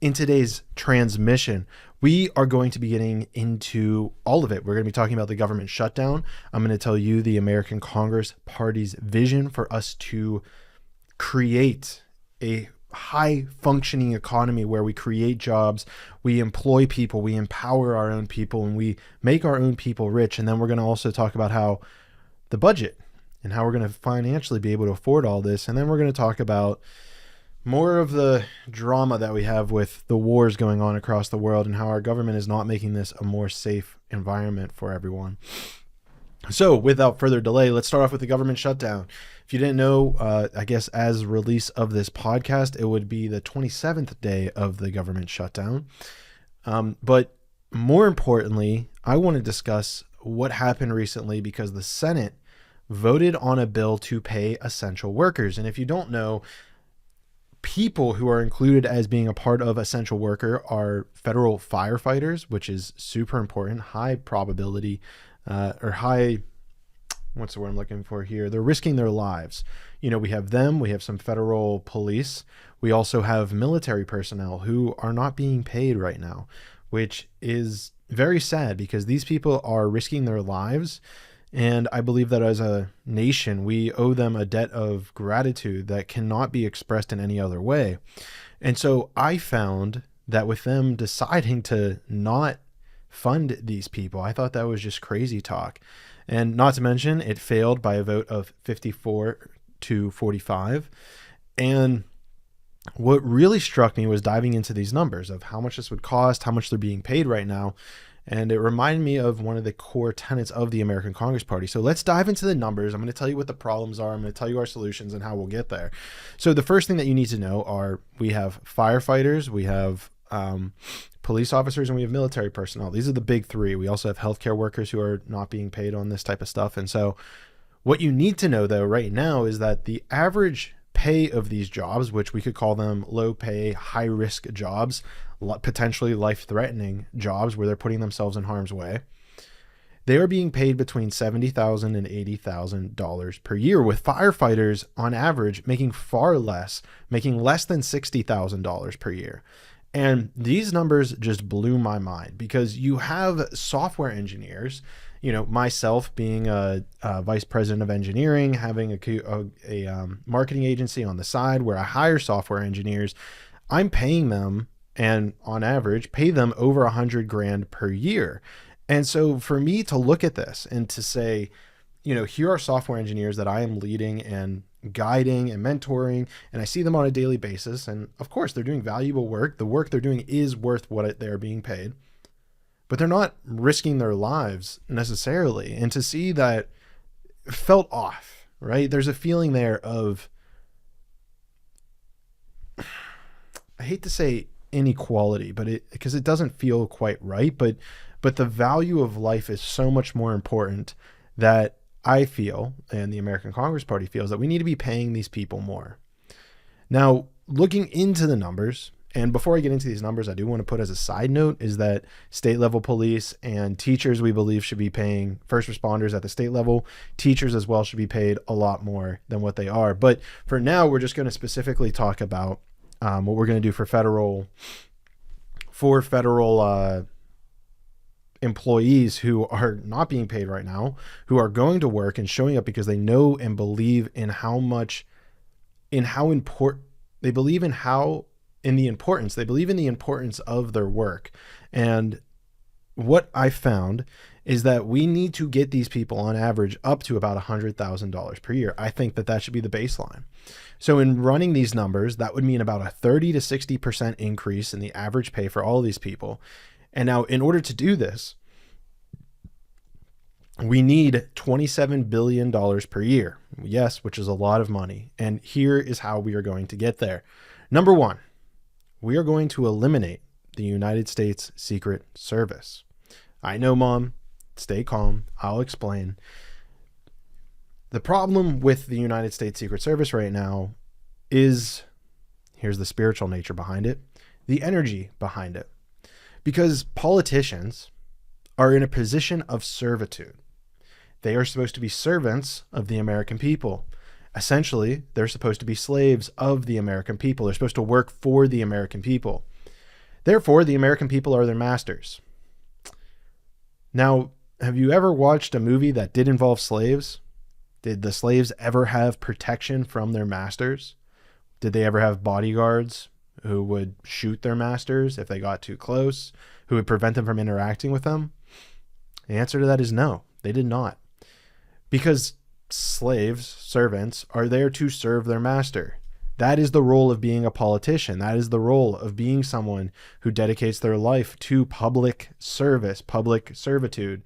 in today's transmission, we are going to be getting into all of it. We're going to be talking about the government shutdown. I'm going to tell you the American Congress Party's vision for us to create a high functioning economy where we create jobs, we employ people, we empower our own people, and we make our own people rich. And then we're going to also talk about how the budget and how we're going to financially be able to afford all this. And then we're going to talk about more of the drama that we have with the wars going on across the world and how our government is not making this a more safe environment for everyone. So without further delay, let's start off with the government shutdown. If you didn't know, I guess as release of this podcast, it would be the 27th day of the government shutdown. But more importantly, I want to discuss what happened recently because the Senate voted on a bill to pay essential workers. And if you don't know, people who are included as being a part of essential worker are federal firefighters, which is super important, high probability, or high, what's the word I'm looking for here? They're risking their lives. You know, we have them, we have some federal police. We also have military personnel who are not being paid right now, which is very sad because these people are risking their lives. And I believe that as a nation, we owe them a debt of gratitude that cannot be expressed in any other way. And so I found that with them deciding to not fund these people, I thought that was just crazy talk. And not to mention, it failed by a vote of 54 to 45. And what really struck me was diving into these numbers of how much this would cost, how much they're being paid right now. And it reminded me of one of the core tenets of the American Congress Party. So let's dive into the numbers. I'm going to tell you what the problems are. I'm going to tell you our solutions and how we'll get there. So the first thing that you need to know are we have firefighters, we have police officers, and we have military personnel. These are the big three. We also have healthcare workers who are not being paid on this type of stuff. And so what you need to know, though, right now is that the average pay of these jobs, which we could call them low pay, high risk jobs, potentially life-threatening jobs where they're putting themselves in harm's way, they are being paid between $70,000 and $80,000 per year, with firefighters on average making far less, making less than $60,000 per year. And these numbers just blew my mind because you have software engineers, you know, myself being a vice president of engineering, having a marketing agency on the side where I hire software engineers, I'm paying them and on average pay them over $100,000 per year. And so for me to look at this and to say, you know, here are software engineers that I am leading and guiding and mentoring, and I see them on a daily basis. And of course, they're doing valuable work. The work they're doing is worth what they're being paid, but they're not risking their lives necessarily. And to see that felt off, right? There's a feeling there of, I hate to say inequality, but because it doesn't feel quite right, but the value of life is so much more important that I feel, and the American Congress Party feels, that we need to be paying these people more. Now, looking into the numbers, and before I get into these numbers, I do want to put as a side note is that state level police and teachers, we believe, should be paying first responders at the state level. Teachers as well should be paid a lot more than what they are. But for now, we're just going to specifically talk about what we're going to do for federal employees who are not being paid right now, who are going to work and showing up because they know and believe in they believe in the importance of their work. And what I found is that we need to get these people on average up to about $100,000 per year. I think that should be the baseline. So in running these numbers, that would mean about a 30 to 60% increase in the average pay for all of these people. And now in order to do this, we need $27 billion per year. Yes, which is a lot of money. And here is how we are going to get there. Number one, we are going to eliminate the United States Secret Service. I know, Mom, stay calm. I'll explain. The problem with the United States Secret Service right now is, here's the spiritual nature behind it, the energy behind it. Because politicians are in a position of servitude. They are supposed to be servants of the American people. Essentially, they're supposed to be slaves of the American people. They're supposed to work for the American people. Therefore, the American people are their masters. Now, have you ever watched a movie that did involve slaves? Did the slaves ever have protection from their masters? Did they ever have bodyguards who would shoot their masters if they got too close, who would prevent them from interacting with them? The answer to that is no, they did not. Because slaves, servants, are there to serve their master. That is the role of being a politician. That is the role of being someone who dedicates their life to public service, public servitude.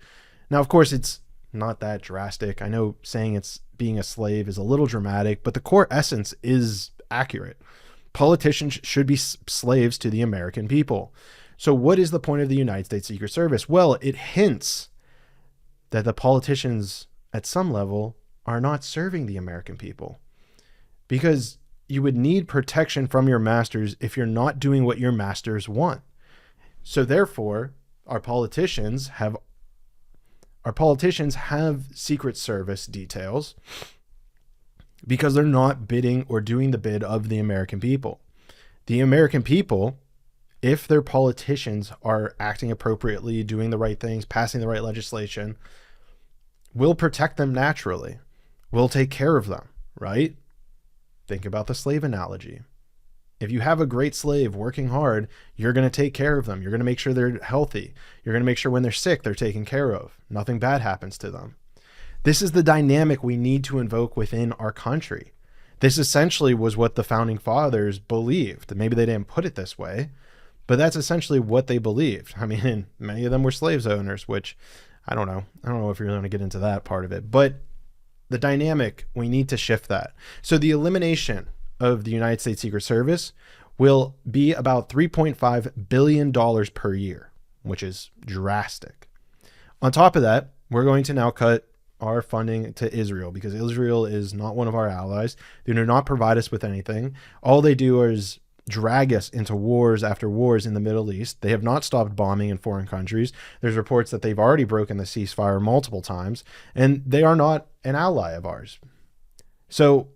Now, of course, it's not that drastic. I know saying it's being a slave is a little dramatic, but the core essence is accurate. Politicians should be slaves to the American people. So what is the point of the United States Secret Service? Well, it hints that the politicians at some level are not serving the American people, because you would need protection from your masters if you're not doing what your masters want. So therefore, our politicians have Secret Service details because they're not bidding or doing the bid of the American people. The American people, if their politicians are acting appropriately, doing the right things, passing the right legislation, will protect them naturally, will take care of them, right? Think about the slave analogy. If you have a great slave working hard, you're going to take care of them. You're going to make sure they're healthy. You're going to make sure when they're sick, they're taken care of. Nothing bad happens to them. This is the dynamic we need to invoke within our country. This essentially was what the founding fathers believed. Maybe they didn't put it this way, but that's essentially what they believed. I mean, many of them were slaves owners, which I don't know. I don't know if you're going to get into that part of it, but the dynamic, we need to shift that. So the elimination of the United States Secret Service will be about $3.5 billion per year, which is drastic. On top of that, we're going to now cut our funding to Israel because Israel is not one of our allies. They do not provide us with anything. All they do is drag us into wars after wars in the Middle East. They have not stopped bombing in foreign countries. There's reports that they've already broken the ceasefire multiple times, and they are not an ally of ours. So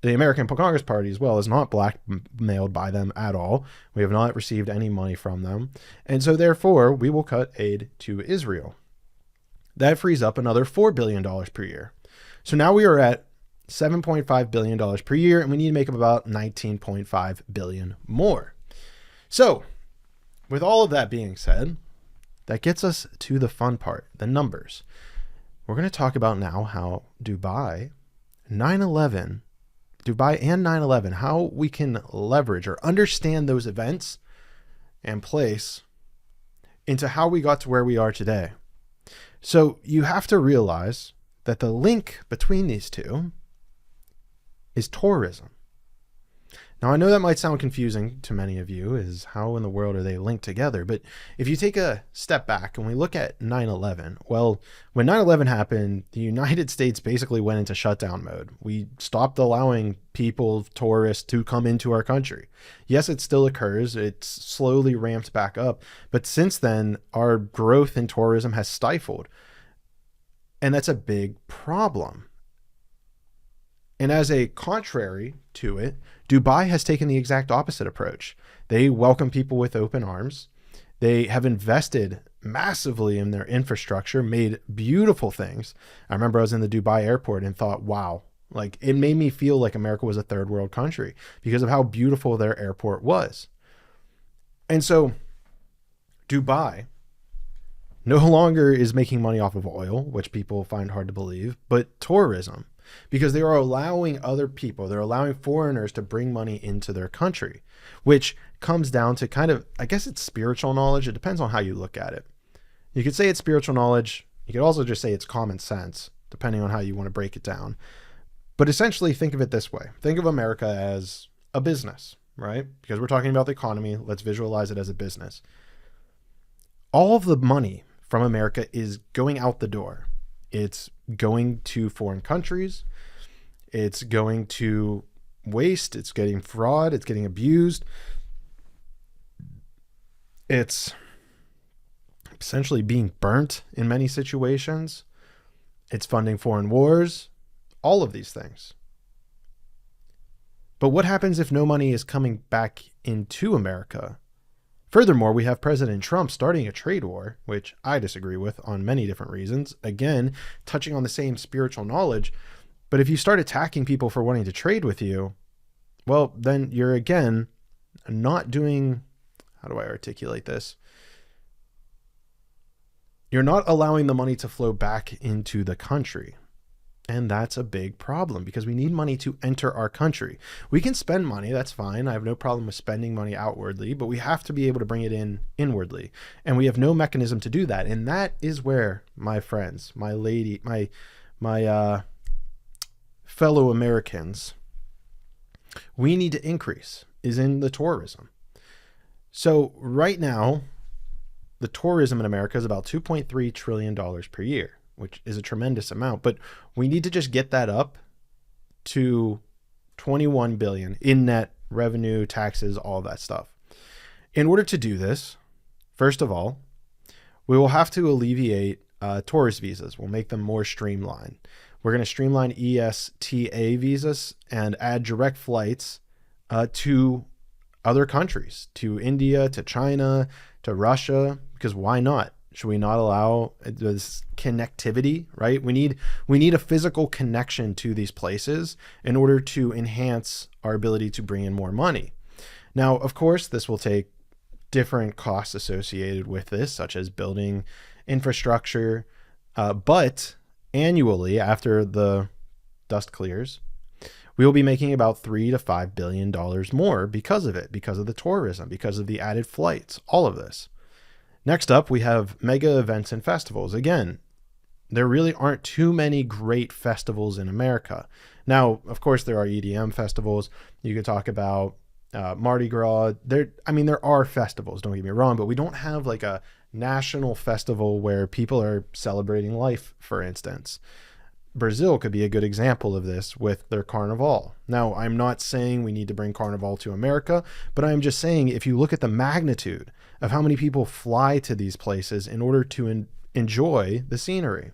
the American Congress Party as well is not blackmailed by them at all. We have not received any money from them. And so therefore, we will cut aid to Israel. That frees up another $4 billion per year. So now we are at $7.5 billion per year, and we need to make up about $19.5 billion more. So with all of that being said, that gets us to the fun part, the numbers. We're going to talk about now how Dubai and 9/11, how we can leverage or understand those events and place into how we got to where we are today. So you have to realize that the link between these two is tourism. Now, I know that might sound confusing to many of you, is how in the world are they linked together? But if you take a step back and we look at 9/11, well, when 9/11 happened, the United States basically went into shutdown mode. We stopped allowing people, tourists, to come into our country. Yes, it still occurs. It's slowly ramped back up. But since then, our growth in tourism has stifled. And that's a big problem. And as a contrary to it, Dubai has taken the exact opposite approach. They welcome people with open arms. They have invested massively in their infrastructure, made beautiful things. I remember I was in the Dubai airport and thought, wow, like it made me feel like America was a third world country because of how beautiful their airport was. And so Dubai no longer is making money off of oil, which people find hard to believe, but tourism. Because they are allowing other people, they're allowing foreigners to bring money into their country, which comes down to kind of, I guess it's spiritual knowledge. It depends on how you look at it. You could say it's spiritual knowledge. You could also just say it's common sense, depending on how you want to break it down. But essentially, think of it this way. Think of America as a business, right? Because we're talking about the economy. Let's visualize it as a business. All of the money from America is going out the door. It's going to foreign countries. It's going to waste. It's getting fraud. It's getting abused. It's essentially being burnt in many situations. It's funding foreign wars. All of these things. But what happens if no money is coming back into America Furthermore, we have President Trump starting a trade war, which I disagree with on many different reasons. Again, touching on the same spiritual knowledge. But if you start attacking people for wanting to trade with you, well, then you're again not doing, how do I articulate this? You're not allowing the money to flow back into the country. And that's a big problem because we need money to enter our country. We can spend money, that's fine. I have no problem with spending money outwardly, but we have to be able to bring it in inwardly. And we have no mechanism to do that. And that is where, my friends, my fellow Americans, we need to increase is in the tourism. So right now, the tourism in America is about $2.3 trillion per year, which is a tremendous amount, but we need to just get that up to 21 billion in net revenue, taxes, all that stuff. In order to do this, first of all, we will have to alleviate tourist visas. We'll make them more streamlined. We're going to streamline ESTA visas and add direct flights to other countries, to India, to China, to Russia, because why not? Should we not allow this connectivity, right? We need a physical connection to these places in order to enhance our ability to bring in more money. Now, of course, this will take different costs associated with this, such as building infrastructure, but annually, after the dust clears, we will be making about $3 to $5 billion more because of it, because of the tourism, because of the added flights, all of this. Next up, we have mega events and festivals. Again, there really aren't too many great festivals in America. Now, of course, there are EDM festivals. You could talk about Mardi Gras. There are festivals, don't get me wrong, but we don't have like a national festival where people are celebrating life, for instance. Brazil could be a good example of this with their Carnival. Now, I'm not saying we need to bring Carnival to America, but I'm just saying if you look at the magnitude of how many people fly to these places in order to enjoy the scenery,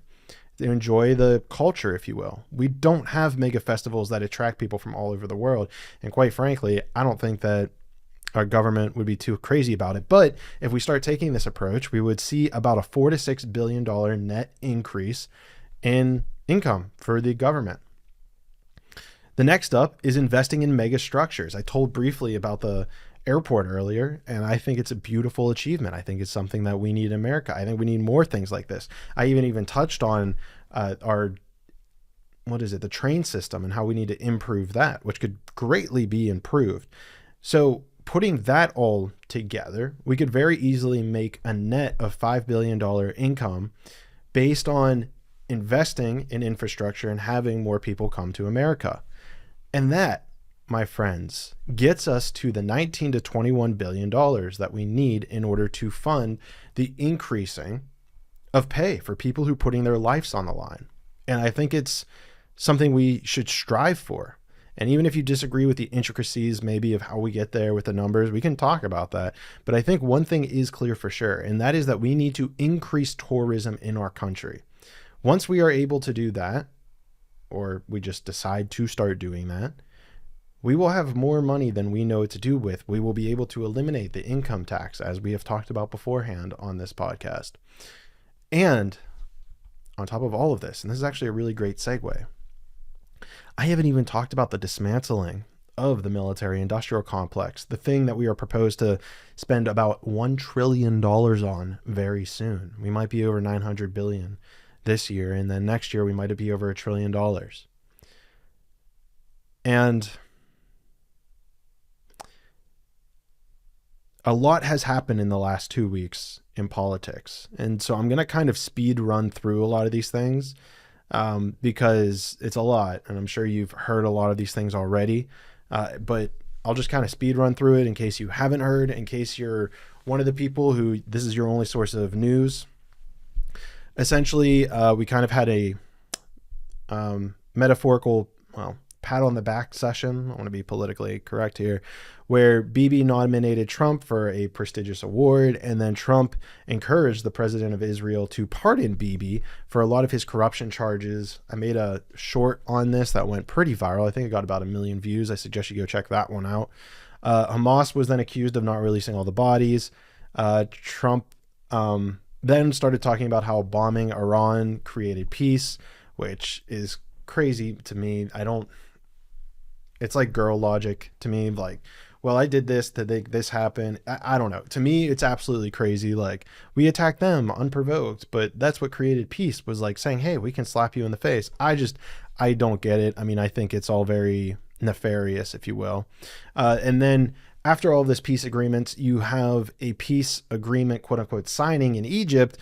to enjoy the culture, if you will. We don't have mega festivals that attract people from all over the world. And quite frankly, I don't think that our government would be too crazy about it. But if we start taking this approach, we would see about a $4 to $6 billion net increase in income for the government. The next up is investing in mega structures. I told briefly about the airport earlier, and I think it's a beautiful achievement. I think it's something that we need in America. I think we need more things like this. I even touched on the train system and how we need to improve that, which could greatly be improved. So putting that all together, we could very easily make a net of $5 billion income based on investing in infrastructure and having more people come to America. And that, my friends, gets us to the $19 to $21 billion that we need in order to fund the increasing of pay for people who are putting their lives on the line. And I think it's something we should strive for. And even if you disagree with the intricacies maybe of how we get there with the numbers, we can talk about that. But I think one thing is clear for sure, and that is that we need to increase tourism in our country. Once we are able to do that, or we just decide to start doing that, we will have more money than we know what to do with. We will be able to eliminate the income tax, as we have talked about beforehand on this podcast. And on top of all of this, and this is actually a really great segue, I haven't even talked about the dismantling of the military industrial complex, the thing that we are proposed to spend about $1 trillion on very soon. We might be over 900 billion this year, and then next year we might be over $1 trillion. And a lot has happened in the last 2 weeks in politics. And so I'm going to kind of speed run through a lot of these things because it's a lot. And I'm sure you've heard a lot of these things already. But I'll just kind of speed run through it in case you haven't heard, in case you're one of the people who this is your only source of news. Essentially, we kind of had a metaphorical, pat on the back session. I want to be politically correct here, where Bibi nominated Trump for a prestigious award, and then Trump encouraged the president of Israel to pardon Bibi for a lot of his corruption charges. I made a short on this that went pretty viral. I think it got about 1 million views. I suggest you go check that one out. Hamas was then accused of not releasing all the bodies. Trump then started talking about how bombing Iran created peace, which is crazy to me. It's like girl logic to me. Like, well, I did this to make this happen. I don't know. To me, it's absolutely crazy. Like, we attacked them unprovoked, but that's what created peace, was like saying, hey, we can slap you in the face. I don't get it. I mean, I think it's all very nefarious, if you will. And then after all this peace agreements, you have a peace agreement, quote unquote, signing in Egypt,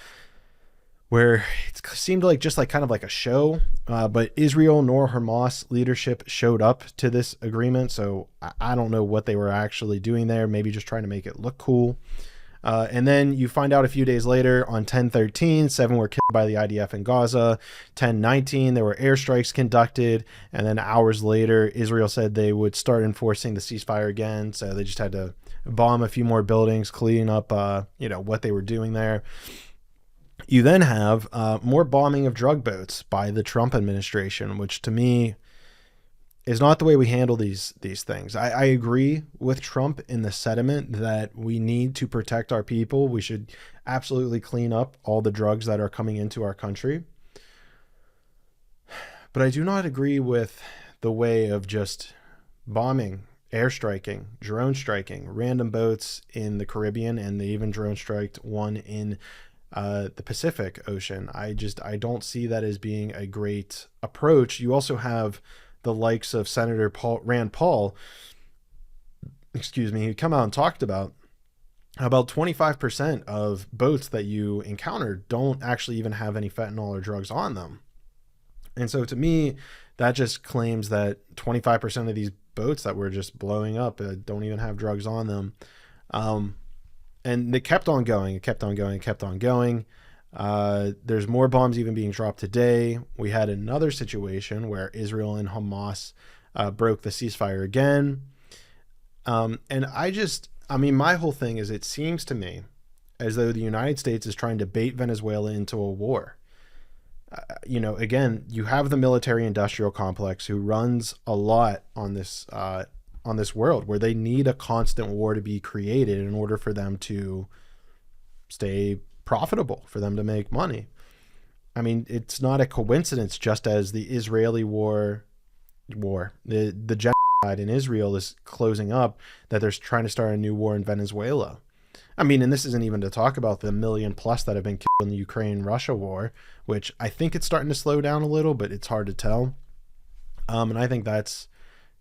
where it seemed like just like kind of like a show, but Israel nor Hamas leadership showed up to this agreement. So I don't know what they were actually doing there, maybe just trying to make it look cool. And then you find out a few days later on 10/13, 7 were killed by the IDF in Gaza. 10/19, there were airstrikes conducted. And then hours later, Israel said they would start enforcing the ceasefire again. So they just had to bomb a few more buildings, clean up, what they were doing there. You then have more bombing of drug boats by the Trump administration, which to me is not the way we handle these things. I agree with Trump in the sentiment that we need to protect our people. We should absolutely clean up all the drugs that are coming into our country. But I do not agree with the way of just bombing, airstriking, drone striking random boats in the Caribbean, and they even drone striked one in the Pacific Ocean. I don't see that as being a great approach. You also have the likes of Senator Rand Paul, who come out and talked about 25% of boats that you encounter don't actually even have any fentanyl or drugs on them. And so to me, that just claims that 25% of these boats that were just blowing up don't even have drugs on them. And it kept on going. There's more bombs even being dropped today. We had another situation where Israel and Hamas broke the ceasefire again. And my whole thing is, it seems to me as though the United States is trying to bait Venezuela into a war. Again, you have the military industrial complex who runs a lot on this world, where they need a constant war to be created in order for them to stay profitable, for them to make money. I mean, it's not a coincidence, just as the Israeli the genocide in Israel is closing up, that they're trying to start a new war in Venezuela. I mean, and this isn't even to talk about the 1 million plus that have been killed in the Ukraine-Russia war, which I think it's starting to slow down a little, but it's hard to tell. And I think that's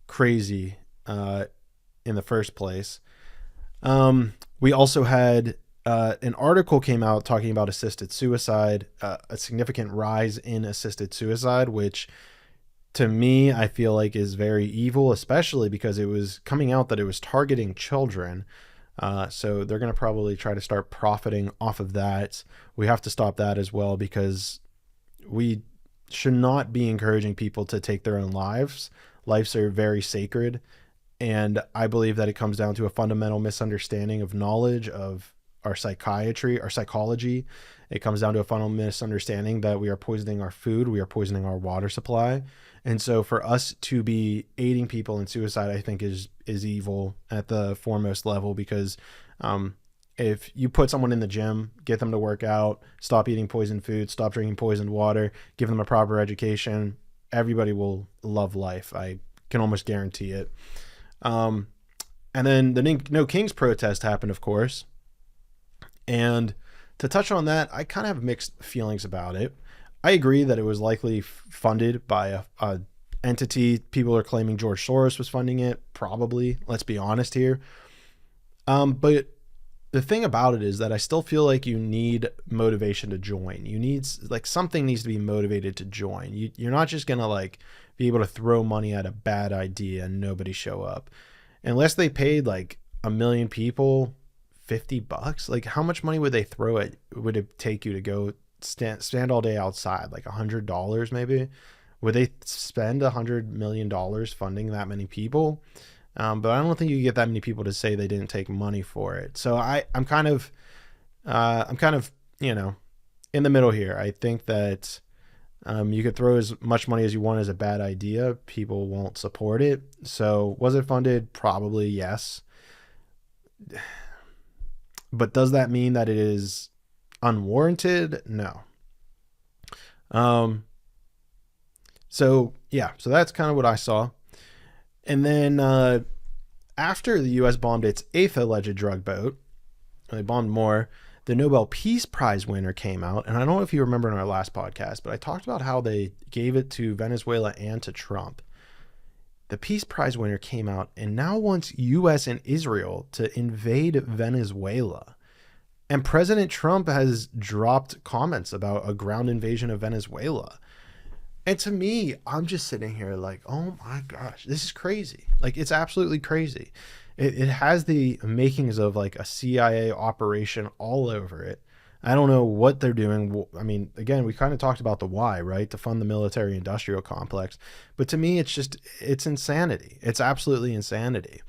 crazy in the first place. We also had an article came out talking about assisted suicide, a significant rise in assisted suicide, which to me, I feel like is very evil, especially because it was coming out that it was targeting children. So they're going to probably try to start profiting off of that. We have to stop that as well, because we should not be encouraging people to take their own lives. Lives are very sacred. And I believe that it comes down to a fundamental misunderstanding of knowledge of our psychology. It comes down to a fundamental misunderstanding that we are poisoning our food, we are poisoning our water supply. And so for us to be aiding people in suicide, I think is evil at the foremost level, because if you put someone in the gym, get them to work out, stop eating poisoned food, stop drinking poisoned water, give them a proper education, everybody will love life. I can almost guarantee it. And then the No Kings protest happened, of course. And to touch on that, I kind of have mixed feelings about it. I agree that it was likely funded by a entity. People are claiming George Soros was funding it. Probably. Let's be honest here. But the thing about it is that I still feel like you need motivation to join. You need, like, something needs to be motivated to join. You're not just going to be able to throw money at a bad idea and nobody show up. Unless they paid 1 million people $50, like, how much money would they throw at? Would it take you to go stand all day outside? $100 maybe? Would they spend $100 million funding that many people? But I don't think you get that many people to say they didn't take money for it. So I'm kind of in the middle here. I think that you could throw as much money as you want as a bad idea. People won't support it. So was it funded? Probably yes. But does that mean that it is unwarranted? No. So that's kind of what I saw. And then after the U.S. bombed its 8th alleged drug boat, they bombed more, the Nobel Peace Prize winner came out. And I don't know if you remember in our last podcast, but I talked about how they gave it to Venezuela and to Trump. The Peace Prize winner came out and now wants U.S. and Israel to invade Venezuela. And President Trump has dropped comments about a ground invasion of Venezuela. And to me, I'm just sitting here like, oh my gosh, this is crazy. Like, it's absolutely crazy. It has the makings of like a CIA operation all over it. I don't know what they're doing. I mean, again, we kind of talked about the why, right? To fund the military industrial complex. But to me, it's insanity. It's absolutely insanity.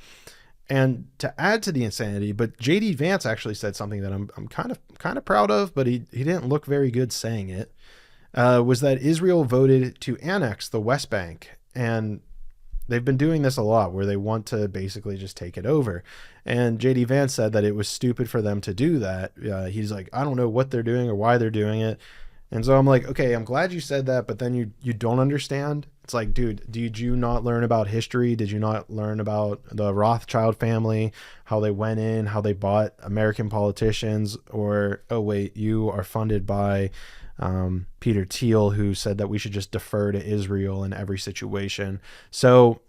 And to add to the insanity, but JD Vance actually said something that I'm kind of proud of, but he didn't look very good saying it, was that Israel voted to annex the West Bank. And they've been doing this a lot where they want to basically just take it over. And JD Vance said that it was stupid for them to do that. He's like, I don't know what they're doing or why they're doing it. And so I'm like, okay, I'm glad you said that, but then you don't understand. It's like, dude, did you not learn about history? Did you not learn about the Rothschild family, how they went in, how they bought American politicians? Or, oh, wait, you are funded by Peter Thiel, who said that we should just defer to Israel in every situation. So,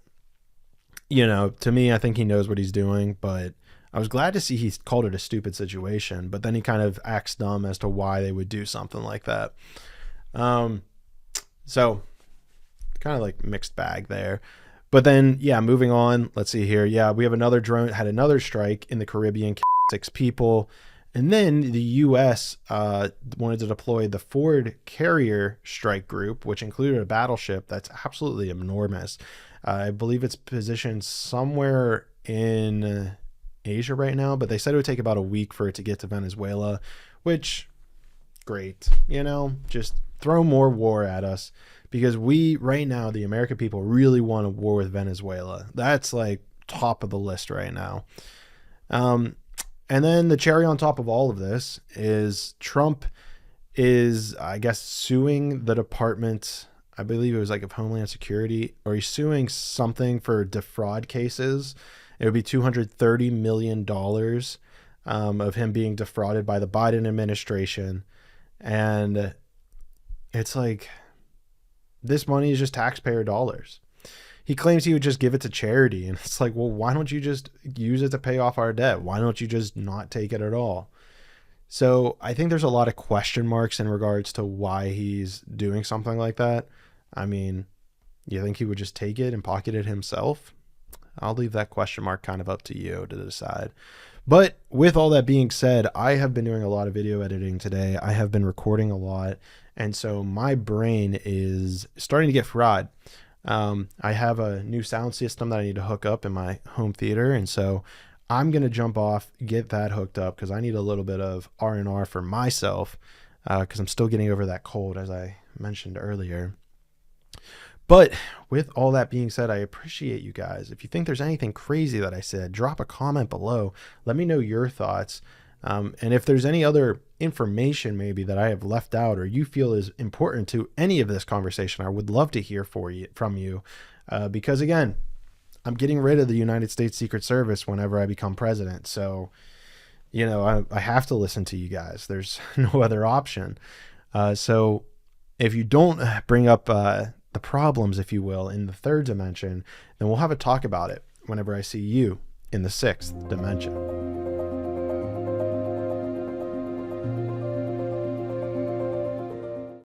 to me, I think he knows what he's doing, but I was glad to see he called it a stupid situation, but then he kind of acts dumb as to why they would do something like that. So kind of like mixed bag there. But then, moving on, let's see here. We have another drone, had another strike in the Caribbean, 6 people. And then the U.S. Wanted to deploy the Ford Carrier Strike Group, which included a battleship that's absolutely enormous. I believe it's positioned somewhere in Asia right now, but they said it would take about a week for it to get to Venezuela, which, great. Just throw more war at us, because right now, the American people really want a war with Venezuela. That's like top of the list right now. And then the cherry on top of all of this is Trump is, I guess, suing the Department, I believe it was like of Homeland Security, or he's suing something for defraud cases. It would be $230 million of him being defrauded by the Biden administration. And it's like, this money is just taxpayer dollars. He claims he would just give it to charity. And it's like, well, why don't you just use it to pay off our debt? Why don't you just not take it at all? So I think there's a lot of question marks in regards to why he's doing something like that. I mean, you think he would just take it and pocket it himself? I'll leave that question mark kind of up to you to decide. But with all that being said, I have been doing a lot of video editing today. I have been recording a lot. And so my brain is starting to get fried. I have a new sound system that I need to hook up in my home theater. And so I'm going to jump off, get that hooked up, because I need a little bit of R&R for myself, because I'm still getting over that cold, as I mentioned earlier. But with all that being said, I appreciate you guys. If you think there's anything crazy that I said, drop a comment below. Let me know your thoughts. And if there's any other information maybe that I have left out or you feel is important to any of this conversation, I would love to hear from you. Because again, I'm getting rid of the United States Secret Service whenever I become president. So, I have to listen to you guys. There's no other option. So if you don't bring up the problems, if you will, in the 3rd dimension, then we'll have a talk about it whenever I see you in the 6th dimension.